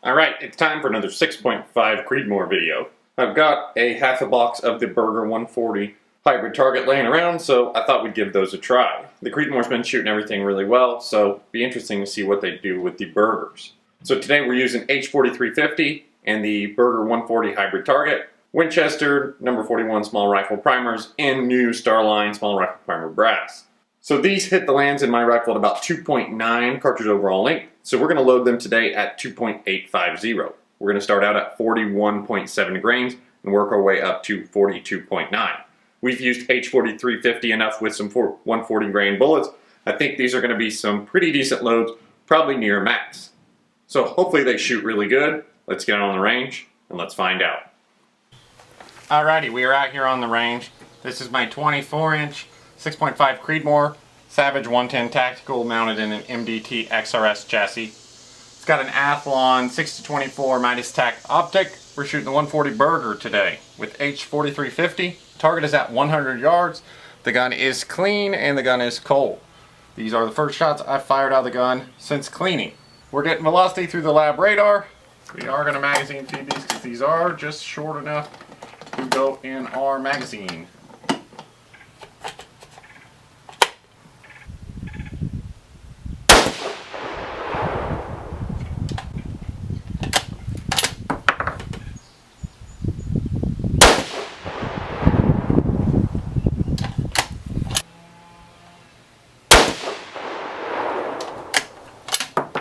Alright, it's time for another 6.5 Creemoor video. I've got a half a box of the Berger 140 hybrid target laying around, so I thought we'd give those a try. The Creemoor's been shooting everything really well, so it'll be interesting to see what they do with the Bergers. So today we're using H4350 and the Berger 140 hybrid target, Winchester number 41 small rifle primers, and new Starline small rifle primer brass. So these hit the lands in my rifle at about 2.9 cartridge overall length. So we're going to load them today at 2.850. We're going to start out at 41.7 grains and work our way up to 42.9. We've used H4350 enough with some 140 grain bullets. I think these are going to be some pretty decent loads, probably near max. So hopefully they shoot really good. Let's get on the range and let's find out. Alrighty, we are out here on the range. This is my 24-inch 6.5 Creemoor Savage 110 Tactical mounted in an MDT XRS chassis. It's got an Athlon 6-24 Midas Tac optic. We're shooting the 140 Berger today with H4350. Target is at 100 yards. The gun is clean and the gun is cold. These are the first shots I've fired out of the gun since cleaning. We're getting velocity through the lab radar. We are going to magazine feed these because these are just short enough to go in our magazine.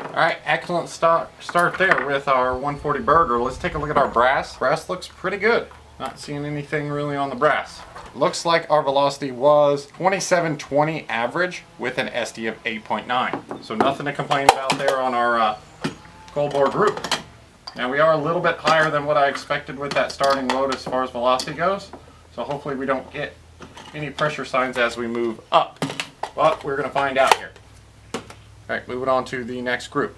Alright, excellent start there with our 140 Berger. Let's take a look at our brass. Brass looks pretty good. Not seeing anything really on the brass. Looks like our velocity was 2720 average with an SD of 8.9. So nothing to complain about there on our cold bore group. Now we are a little bit higher than what I expected with that starting load as far as velocity goes. So hopefully we don't get any pressure signs as we move up. But we're going to find out here. Alright, moving on to the next group.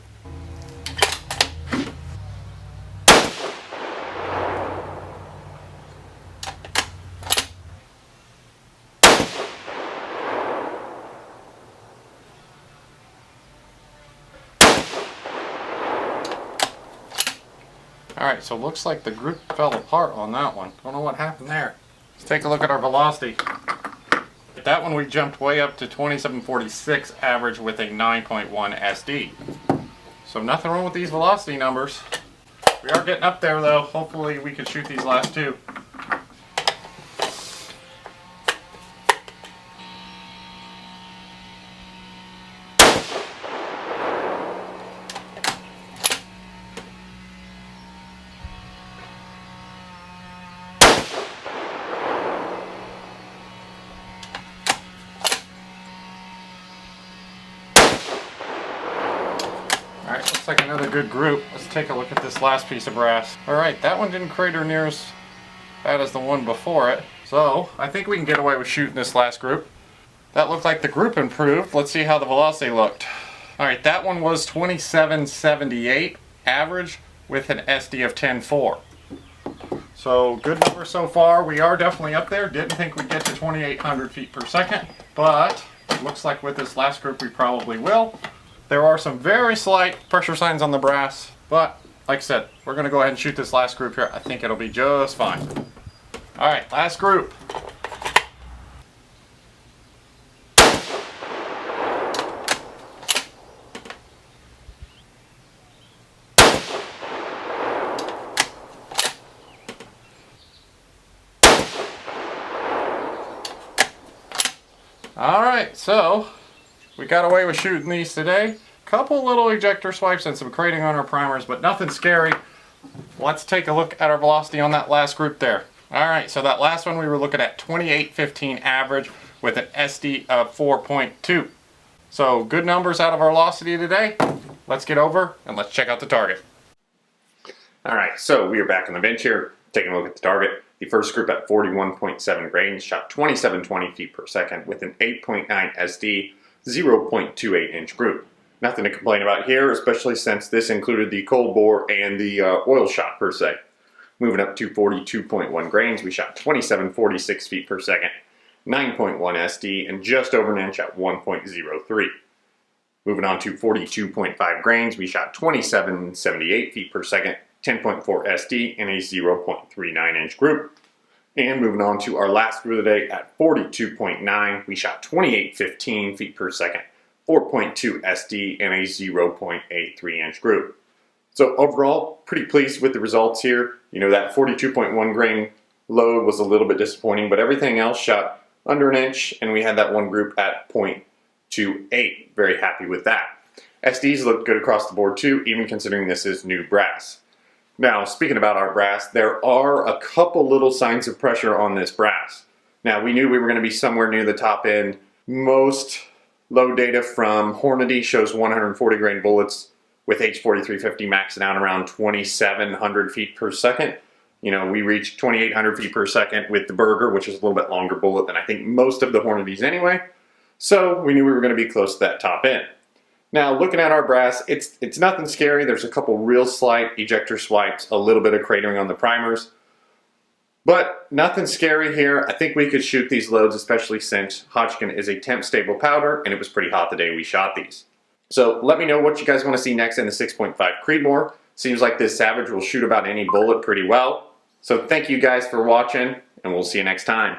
Alright, so looks like the group fell apart on that one. Don't know what happened there. Let's take a look at our velocity. That one we jumped way up to 2746 average with a 9.1 SD. So nothing wrong with these velocity numbers. We are getting up there though. Hopefully we can shoot these last two. Alright, looks like another good group. Let's take a look at this last piece of brass. Alright, that one didn't crater near as bad as the one before it. So, I think we can get away with shooting this last group. That looked like the group improved. Let's see how the velocity looked. Alright, that one was 2778 average with an SD of 10.4. So, good number so far. We are definitely up there. Didn't think we'd get to 2800 feet per second. But, it looks like with this last group we probably will. There are some very slight pressure signs on the brass, but like I said, we're going to go ahead and shoot this last group here. I think it'll be just fine. Alright, last group. Alright, so we got away with shooting these today. Couple little ejector swipes and some crating on our primers, but nothing scary. Let's take a look at our velocity on that last group there. Alright, so that last one we were looking at 2815 average with an SD of 4.2. So good numbers out of our velocity today. Let's get over and let's check out the target. Alright, so we are back on the bench here, taking a look at the target. The first group at 41.7 grains, shot 2720 feet per second with an 8.9 SD, 0.28 inch group. Nothing to complain about here, especially since this included the cold bore and the oil shot per se. Moving up to 42.1 grains, we shot 2746 feet per second, 9.1 SD, and just over an inch at 1.03. Moving on to 42.5 grains, we shot 2778 feet per second, 10.4 SD in a 0.39 inch group. And moving on to our last group of the day at 42.9, we shot 2815 feet per second, 4.2 SD in a 0.83 inch group. So overall, pretty pleased with the results here. You know, that 42.1 grain load was a little bit disappointing, but everything else shot under an inch, and we had that one group at 0.28. Very happy with that. SDs looked good across the board too, even considering this is new brass. Now, speaking about our brass, there are a couple little signs of pressure on this brass. Now, we knew we were going to be somewhere near the top end. Most load data from Hornady shows 140 grain bullets with H4350 maxing out around 2,700 feet per second. You know, we reached 2,800 feet per second with the Berger, which is a little bit longer bullet than I think most of the Hornadys anyway. So we knew we were going to be close to that top end. Now, looking at our brass, it's nothing scary. There's a couple real slight ejector swipes, a little bit of cratering on the primers, but nothing scary here. I think we could shoot these loads, especially since Hodgkin is a temp stable powder, and it was pretty hot the day we shot these. So let me know what you guys want to see next in the 6.5 Creemoor. Seems like this Savage will shoot about any bullet pretty well. So thank you guys for watching, and we'll see you next time.